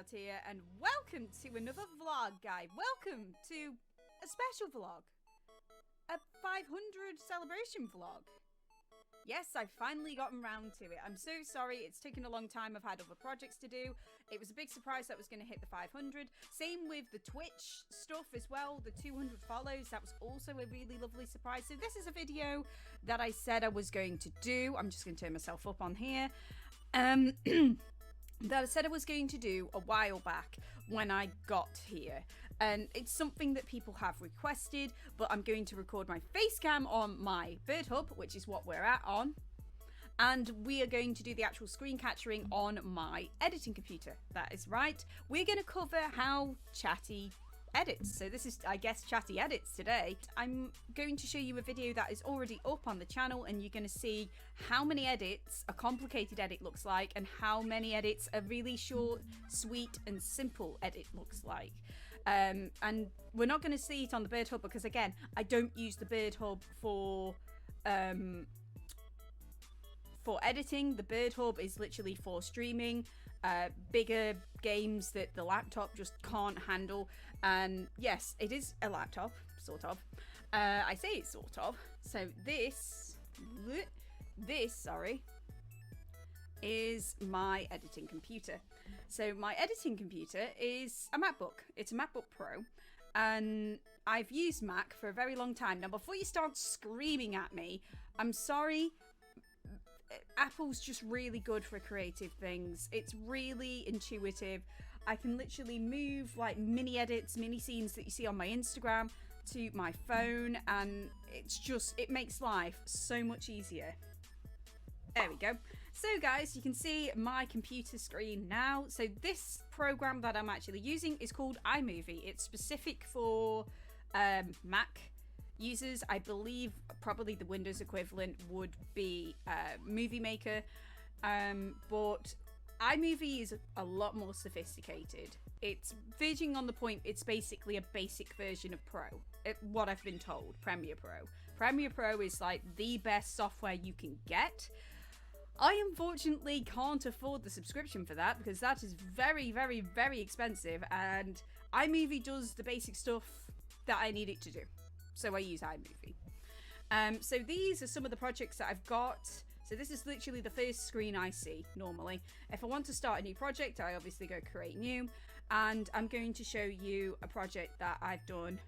Chatot here, and welcome to another vlog, guy. Welcome to a special vlog. A 500 celebration vlog. Yes, I've finally gotten round to it. I'm so sorry, it's taken a long time. I've had other projects to do. It was a big surprise that was going to hit the 500. Same with the Twitch stuff as well, the 200 follows. That was also a really lovely surprise. So this is a video that I said I was going to do. I'm just going to turn myself up on here. That I said I was going to do a while back when I got here, and it's something that people have requested, but I'm going to record my face cam on my bird hub, which is what we're at on, and we are going to do the actual screen capturing on my editing computer. That is right. We're going to cover how Chatty edits. So this is, I guess, Chatty edits today. I'm going to show you a video that is already up on the channel, and you're going to see how many edits a complicated edit looks like and how many edits a really short, sweet and simple edit looks like. And we're not going to see it on the bird hub because, again, I don't use the bird hub for editing. The bird hub is literally for streaming bigger games that the laptop just can't handle. And yes, it is a laptop, sort of. I say it's sort of. So this is my editing computer. So my editing computer is a MacBook. It's a MacBook Pro. And I've used Mac for a very long time. Now, before you start screaming at me, I'm sorry. Apple's just really good for creative things. It's really intuitive. I can literally move like mini edits, mini scenes that you see on my Instagram to my phone, and it makes life so much easier. There we go. So guys, you can see my computer screen now. So this program that I'm actually using is called iMovie. It's specific for Mac users. I believe probably the Windows equivalent would be Movie Maker, but iMovie is a lot more sophisticated. It's verging on the point, it's basically a basic version of Pro, what I've been told. Premiere Pro. Premiere Pro is like the best software you can get. I unfortunately can't afford the subscription for that because that is very, very, very expensive, and iMovie does the basic stuff that I need it to do. So I use iMovie. So these are some of the projects that I've got. So this is literally the first screen I see normally. If I want to start a new project, I obviously go create new. And I'm going to show you a project that I've done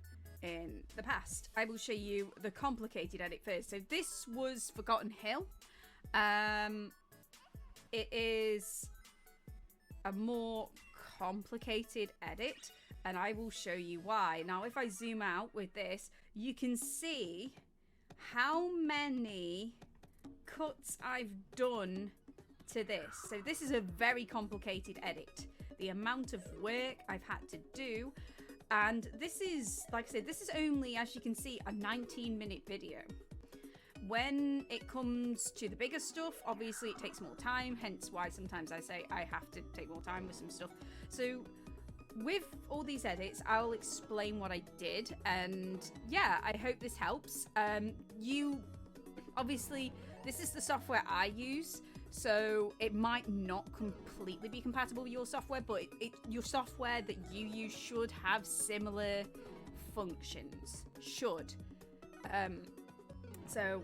in the past. I will show you the complicated edit first. So this was Forgotten Hill. It is a more complicated edit, and I will show you why. Now, if I zoom out with this, you can see how many cuts I've done to this. So this is a very complicated edit. The amount of work I've had to do, and this is, like I said, this is only, as you can see, a 19-minute video. When it comes to the bigger stuff, obviously it takes more time, hence why sometimes I say I have to take more time with some stuff. So with all these edits, I'll explain what I did, and yeah, I hope this helps. Obviously, this is the software I use, so it might not completely be compatible with your software, but your software that you use should have similar functions. Should. So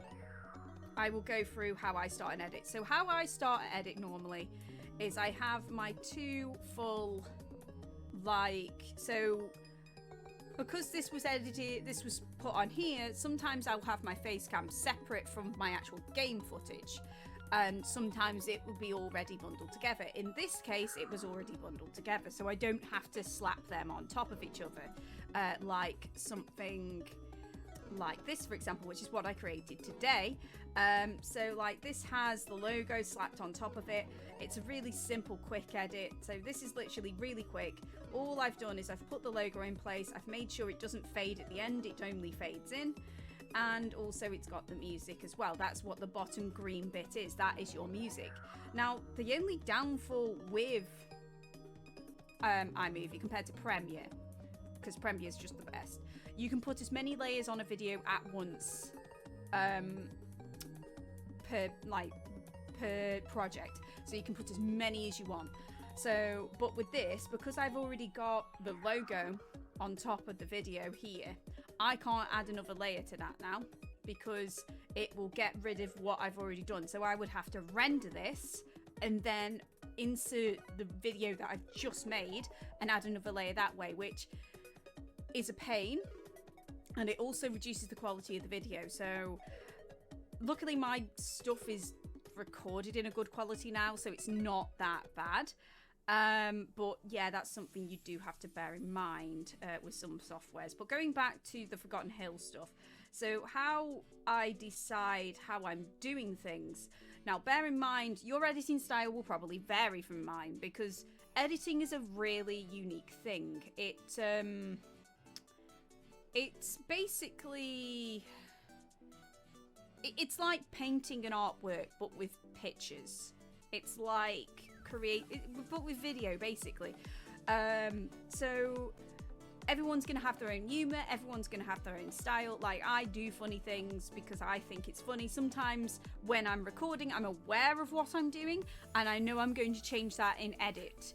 I will go through how I start an edit. So how I start an edit normally is I have my two full, so because this was edited, this was put on here, sometimes I'll have my face cam separate from my actual game footage, and sometimes it will be already bundled together. In this case, it was already bundled together, so I don't have to slap them on top of each other, like something like this, for example, which is what I created today. So like this has the logo slapped on top of it. It's a really simple, quick edit. So this is literally really quick. All I've done is I've put the logo in place. I've made sure it doesn't fade at the end. It only fades in. And also it's got the music as well. That's what the bottom green bit is. That is your music. Now, the only downfall with iMovie compared to Premiere, because Premiere is just the best, you can put as many layers on a video at once per project, so you can put as many as you want. So, but with this, because I've already got the logo on top of the video here, I can't add another layer to that now because it will get rid of what I've already done. So I would have to render this and then insert the video that I've just made and add another layer that way, which is a pain, and it also reduces the quality of the video. So luckily my stuff is recorded in a good quality now, so it's not that bad. But yeah, that's something you do have to bear in mind with some softwares. But going back to the Forgotten Hills stuff, so how I decide how I'm doing things. Now, bear in mind, your editing style will probably vary from mine because editing is a really unique thing. It's basically... It's like painting an artwork, but with pictures. It's like but with video, basically. So everyone's gonna have their own humor, everyone's gonna have their own style. Like, I do funny things because I think it's funny. Sometimes when I'm recording, I'm aware of what I'm doing and I know I'm going to change that in edit.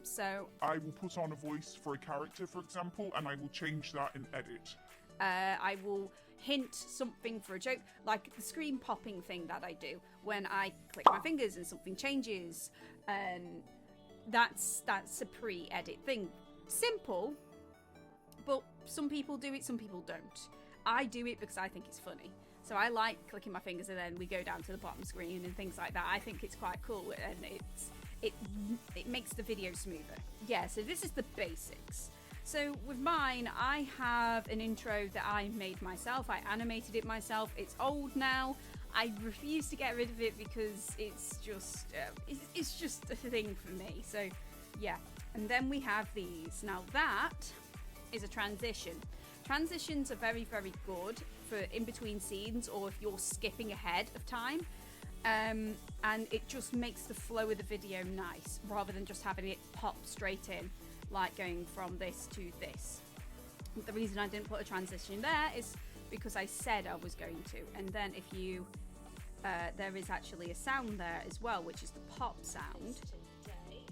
So I will put on a voice for a character, for example, and I will change that in edit. I will hint something for a joke, like the screen popping thing that I do when I click my fingers and something changes, and that's a pre-edit thing. Simple, but some people do it, some people don't. I do it because I think it's funny. So I like clicking my fingers and then we go down to the bottom screen and things like that. I think it's quite cool, and it makes the video smoother. Yeah, so this is the basics. So with mine, I have an intro that I made myself. I animated it myself. It's old now. I refuse to get rid of it because it's just a thing for me. So yeah, and then we have these. Now that is a transition. Transitions are very, very good for in between scenes or if you're skipping ahead of time. And it just makes the flow of the video nice rather than just having it pop straight in, like going from this to this. The reason I didn't put a transition there is because I said I was going to. And then if you, there is actually a sound there as well, which is the pop sound.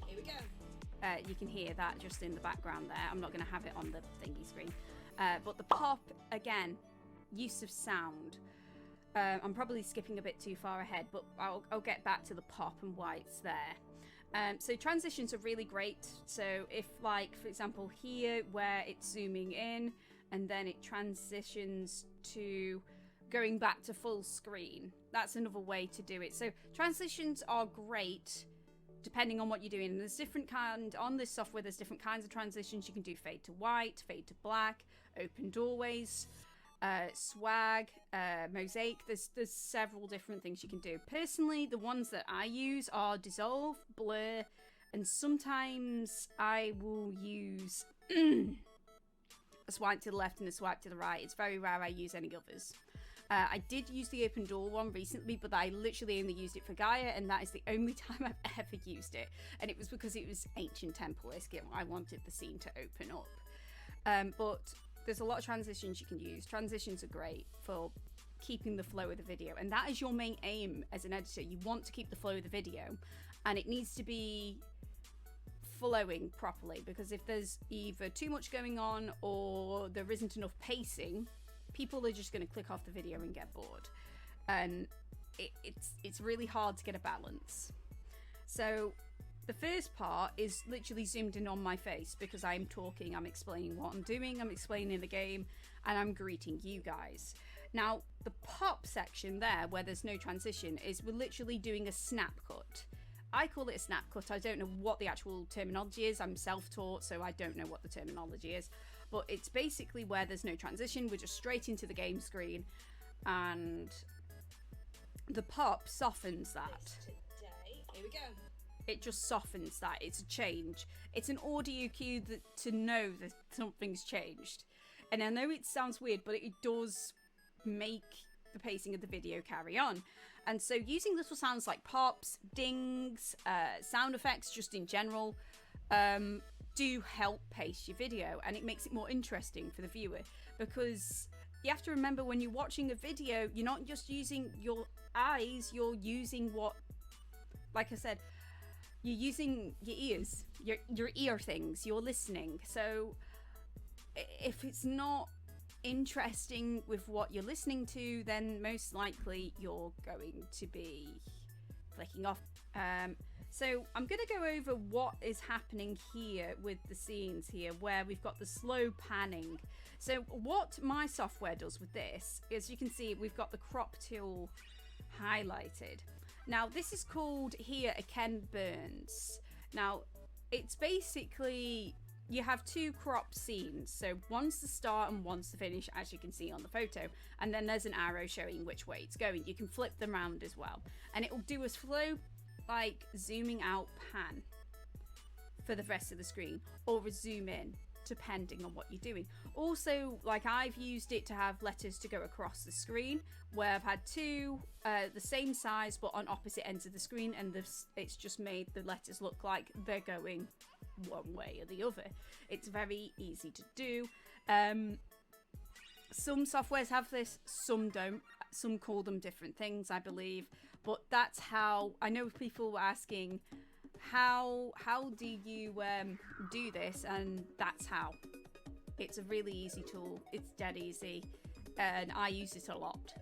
Here we go. You can hear that just in the background there. I'm not going to have it on the thingy screen. But the pop, again, use of sound. I'm probably skipping a bit too far ahead, but I'll get back to the pop and why it's there. So transitions are really great. So if, like, for example, here where it's zooming in and then it transitions to going back to full screen, that's another way to do it. So transitions are great depending on what you're doing. And there's different kind on this software. There's different kinds of transitions. You can do fade to white, fade to black, open doorways, swag, mosaic. There's several different things you can do. Personally, the ones that I use are dissolve, blur, and sometimes I will use a swipe to the left and a swipe to the right. It's very rare I use any others. I did use the open door one recently, but I literally only used it for Gaia, and that is the only time I've ever used it. And it was because it was ancient temple-esque. I wanted the scene to open up. But there's a lot of transitions you can use. Transitions are great for keeping the flow of the video, and that is your main aim as an editor. You want to keep the flow of the video, and it needs to be flowing properly, because if there's either too much going on or there isn't enough pacing, people are just going to click off the video and get bored, and it's really hard to get a balance. So the first part is literally zoomed in on my face because I'm talking, I'm explaining what I'm doing, I'm explaining the game, and I'm greeting you guys. Now, the pop section there, where there's no transition, is we're literally doing a snap cut. I call it a snap cut. I don't know what the actual terminology is. I'm self-taught, so I don't know what the terminology is. But it's basically where there's no transition. We're just straight into the game screen, and the pop softens that. Here we go. It just softens that. It's a change. It's an audio cue to know that something's changed. And I know it sounds weird, but it does make the pacing of the video carry on. And so using little sounds like pops, dings, sound effects just in general, do help pace your video, and it makes it more interesting for the viewer, because you have to remember when you're watching a video, you're not just using your eyes, you're using what, like I said, you're using your ears, your ear things, you're listening. So if it's not interesting with what you're listening to, then most likely you're going to be flicking off. So I'm going to go over what is happening here with the scenes here where we've got the slow panning. So what my software does with this, as you can see, we've got the crop tool highlighted. Now this is called here a Ken Burns. Now it's basically, you have two crop scenes. So one's the start and one's the finish, as you can see on the photo. And then there's an arrow showing which way it's going. You can flip them around as well. And it will do a slow, like zooming out pan for the rest of the screen, or a zoom in, depending on what you're doing. Also, like I've used it to have letters to go across the screen, where I've had two the same size but on opposite ends of the screen, and it's just made the letters look like they're going one way or the other. It's very easy to do. Some softwares have this, some don't. Some call them different things, I believe, but that's how I know. People were asking how do you do this, and that's how. It's a really easy tool. It's dead easy, and I use it a lot.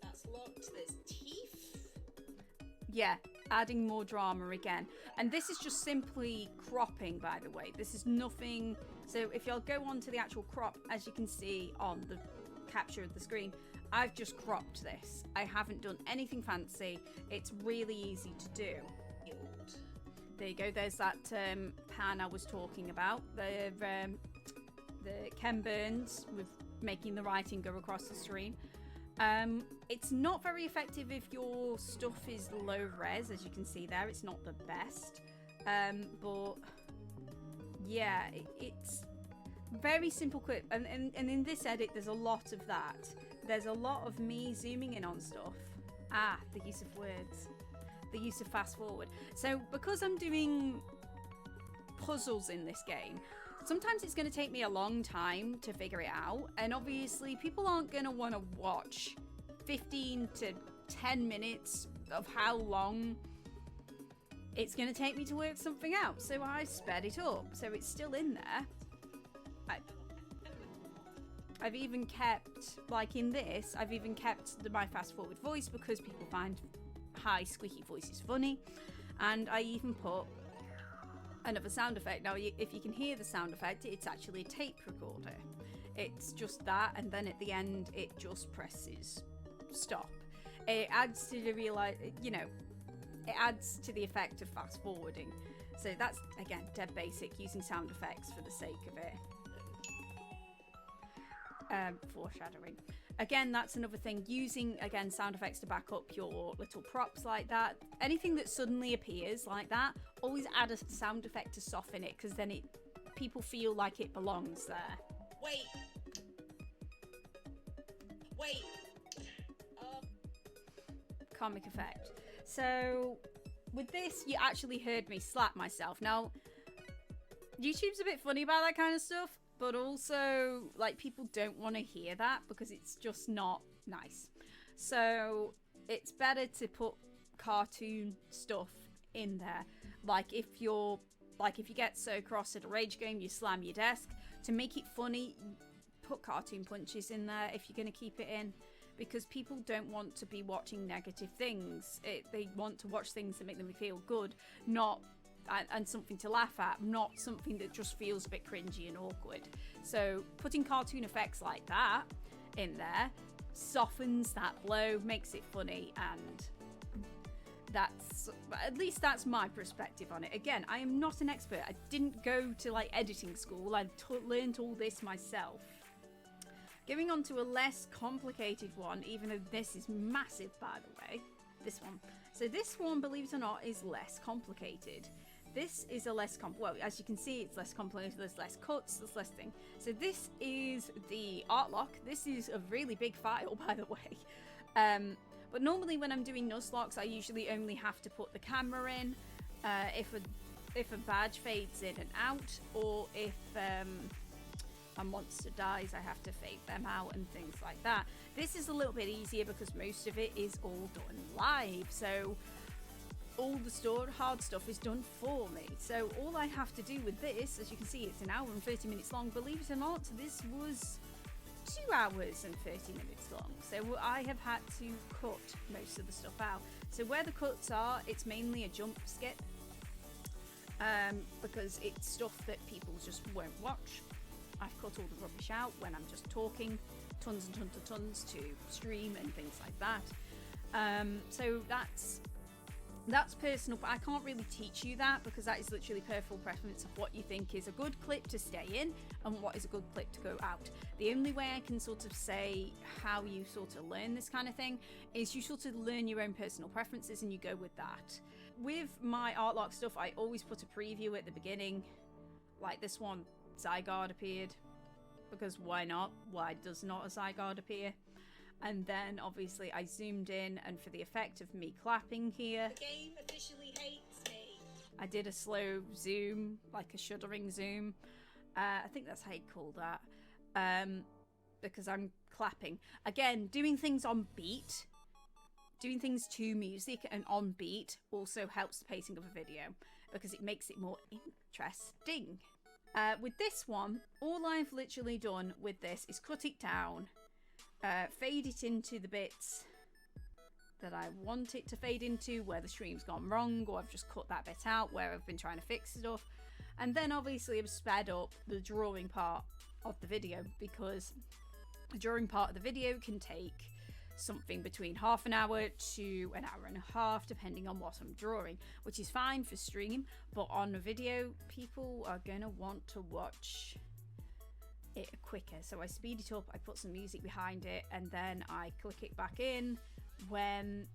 That's locked. There's teeth. Yeah, adding more drama again. And this is just simply cropping, by the way. This is nothing. So if you'll go on to the actual crop, as you can see on the capture of the screen, I've just cropped this. I haven't done anything fancy. It's really easy to do. There you go. There's that pan I was talking about. The Ken Burns with making the writing go across the screen. It's not very effective if your stuff is low res, as you can see there. It's not the best, but yeah, it's very simple, quick. And in this edit, there's a lot of that. There's a lot of me zooming in on stuff. The use of words, the use of fast forward. So because I'm doing puzzles in this game, sometimes it's going to take me a long time to figure it out, and obviously people aren't going to want to watch 15 to 10 minutes of how long it's going to take me to work something out. So I sped it up, so it's still in there. I've even kept, like in this, I've even kept my fast forward voice because people find high squeaky voices funny, and I even put another sound effect. Now if you can hear the sound effect, it's actually a tape recorder. It's just that, and then at the end it just presses stop. It adds to the it adds to the effect of fast forwarding. So that's, again, dead basic, using sound effects for the sake of it. Foreshadowing. Again, that's another thing, using, again, sound effects to back up your little props like that. Anything that suddenly appears like that, always add a sound effect to soften it, because then people feel like it belongs there. Wait. Comic effect. So with this, you actually heard me slap myself. Now, YouTube's a bit funny about that kind of stuff, but also, like, people don't want to hear that because it's just not nice. So it's better to put cartoon stuff in there. Like if you get so cross at a rage game, you slam your desk. To make it funny, put cartoon punches in there if you're going to keep it in, because people don't want to be watching negative things. They want to watch things that make them feel good, and something to laugh at, not something that just feels a bit cringy and awkward. So putting cartoon effects like that in there softens that blow, makes it funny, and at least that's my perspective on it. Again, I am not an expert. I didn't go to like editing school. I learned all this myself. Going on to a less complicated one, even though this is massive, by the way, this one. So this one, believe it or not, is less complicated. This is a less well, as you can see, it's less complicated. There's less cuts, there's less thing. So this is the art lock. This is a really big file, by the way. But normally when I'm doing Nuzlocke, I usually only have to put the camera in. If a badge fades in and out, or if a monster dies, I have to fade them out and things like that. This is a little bit easier because most of it is all done live. So all the hard stuff is done for me. So all I have to do with this, as you can see, it's an hour and 30 minutes long. Believe it or not, this was 2 hours and 30 minutes long. So I have had to cut most of the stuff out. So where the cuts are, it's mainly a jump skip. Because it's stuff that people just won't watch. I've cut all the rubbish out when I'm just talking tons and tons and tons to stream and things like that. So that's personal, but I can't really teach you that because that is literally personal preference of what you think is a good clip to stay in and what is a good clip to go out. The only way I can sort of say how you sort of learn this kind of thing is you sort of learn your own personal preferences and you go with that. With my Artlock stuff, I always put a preview at the beginning. Like this one, Zygarde appeared. Because why not? Why does not a Zygarde appear? And then obviously I zoomed in, and for the effect of me clapping here, the game officially hates me. I did a slow zoom, like a shuddering zoom. I think that's how you call that. Because I'm clapping. Again, doing things on beat. Doing things to music and on beat also helps the pacing of a video because it makes it more interesting. With this one, all I've literally done with this is cut it down, fade it into the bits that I want it to fade into, where the stream's gone wrong, or I've just cut that bit out where I've been trying to fix stuff. And then obviously I've sped up the drawing part of the video because the drawing part of the video can take something between half an hour to an hour and a half depending on what I'm drawing, which is fine for stream, but on a video people are gonna want to watch it quicker. So I speed it up, I put some music behind it, and then I click it back in when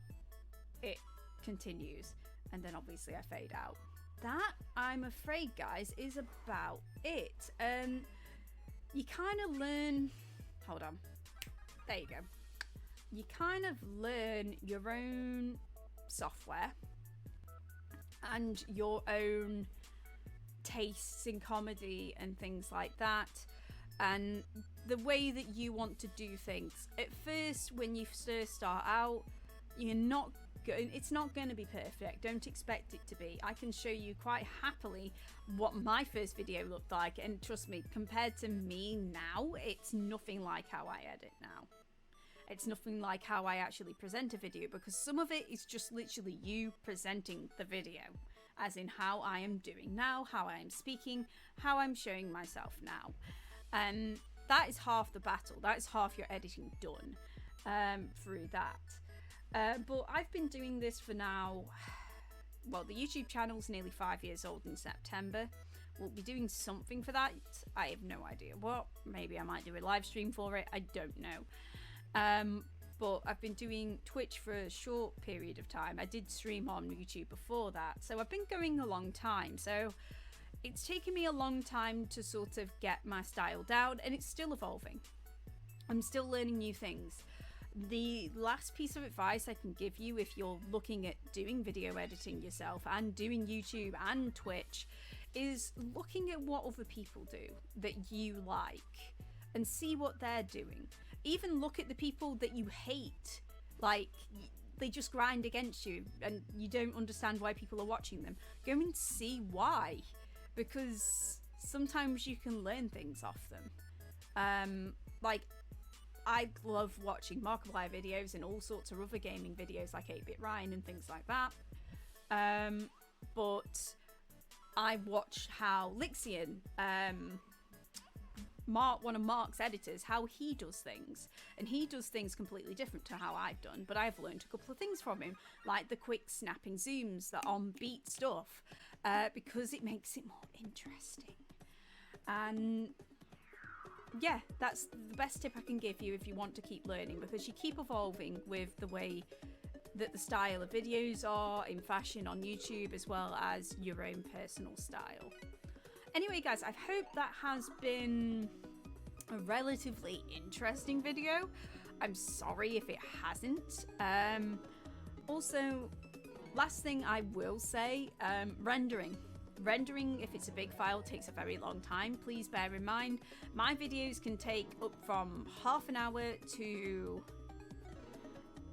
it continues, and then obviously I fade out. That, I'm afraid guys, is about it. You kind of learn, hold on, there you go. You kind of learn your own software and your own tastes in comedy and things like that, and the way that you want to do things. At first, when you first start out, it's not going to be perfect. Don't expect it to be. I can show you quite happily what my first video looked like, and trust me, compared to me now, it's nothing like how I edit now. It's nothing like how I actually present a video, because some of it is just literally you presenting the video, as in how I am doing now, how I am speaking, how I'm showing myself now. And that is half the battle. That is half your editing done through that. But I've been doing this for now, well, the YouTube channel's nearly 5 years old in September. We'll be doing something for that. I have no idea what. Maybe I might do a live stream for it. I don't know. But I've been doing Twitch for a short period of time. I did stream on YouTube before that, so I've been going a long time. So it's taken me a long time to sort of get my style down, and it's still evolving. I'm still learning new things. The last piece of advice I can give you if you're looking at doing video editing yourself and doing YouTube and Twitch is looking at what other people do that you like and see what they're doing. Even look at the people that you hate, like they just grind against you and you don't understand why people are watching them. Go and see why, because sometimes you can learn things off them. Like I love watching Markiplier videos and all sorts of other gaming videos like 8-Bit Ryan and things like that. But I watch how Lixian, one of Mark's editors, how he does things, and he does things completely different to how I've done, but I've learned a couple of things from him, like the quick snapping zooms, the on beat stuff, because it makes it more interesting. And yeah, that's the best tip I can give you if you want to keep learning, because you keep evolving with the way that the style of videos are in fashion on YouTube, as well as your own personal style. Anyway guys, I hope that has been a relatively interesting video. I'm sorry if it hasn't. Also, last thing I will say, rendering. Rendering, if it's a big file, takes a very long time. Please bear in mind, my videos can take up from half an hour to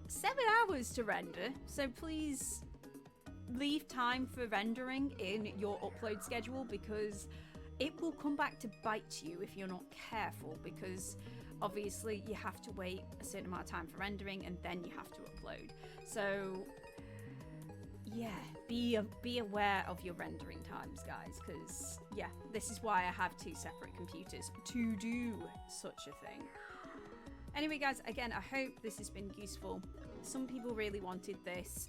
7 hours to render. So please leave time for rendering in your upload schedule, because it will come back to bite you if you're not careful, because obviously you have to wait a certain amount of time for rendering and then you have to upload. So yeah, be aware of your rendering times, guys, because yeah, this is why I have 2 separate computers to do such a thing. Anyway, guys, again, I hope this has been useful. Some people really wanted this.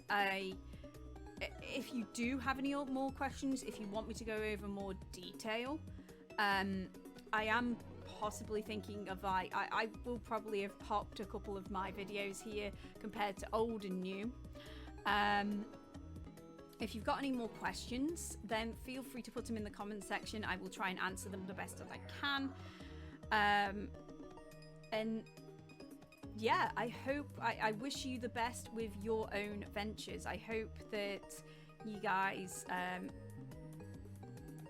If you do have any more questions, if you want me to go over more detail, I am possibly thinking of I will probably have popped a couple of my videos here compared to old and new. If you've got any more questions, then feel free to put them in the comment section. I will try and answer them the best as I can. And yeah, I wish you the best with your own ventures. I hope that you guys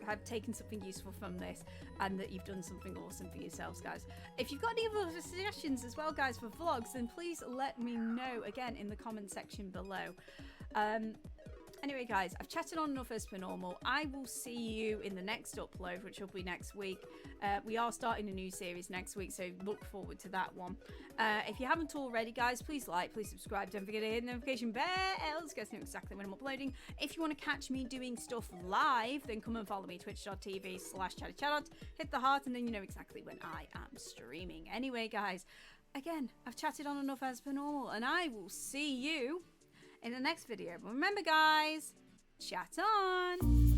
have taken something useful from this, and that you've done something awesome for yourselves, guys. If you've got any other suggestions as well, guys, for vlogs, then please let me know again in the comment section below. Anyway, guys, I've chatted on enough as per normal. I will see you in the next upload, which will be next week. We are starting a new series next week, so look forward to that one. If you haven't already, guys, please like, please subscribe. Don't forget to hit the notification bell, else you guys know exactly when I'm uploading. If you want to catch me doing stuff live, then come and follow me, twitch.tv/Chatty Chatot. Hit the heart, and then you know exactly when I am streaming. Anyway, guys, again, I've chatted on enough as per normal, and I will see you in the next video. But remember, guys, chat on!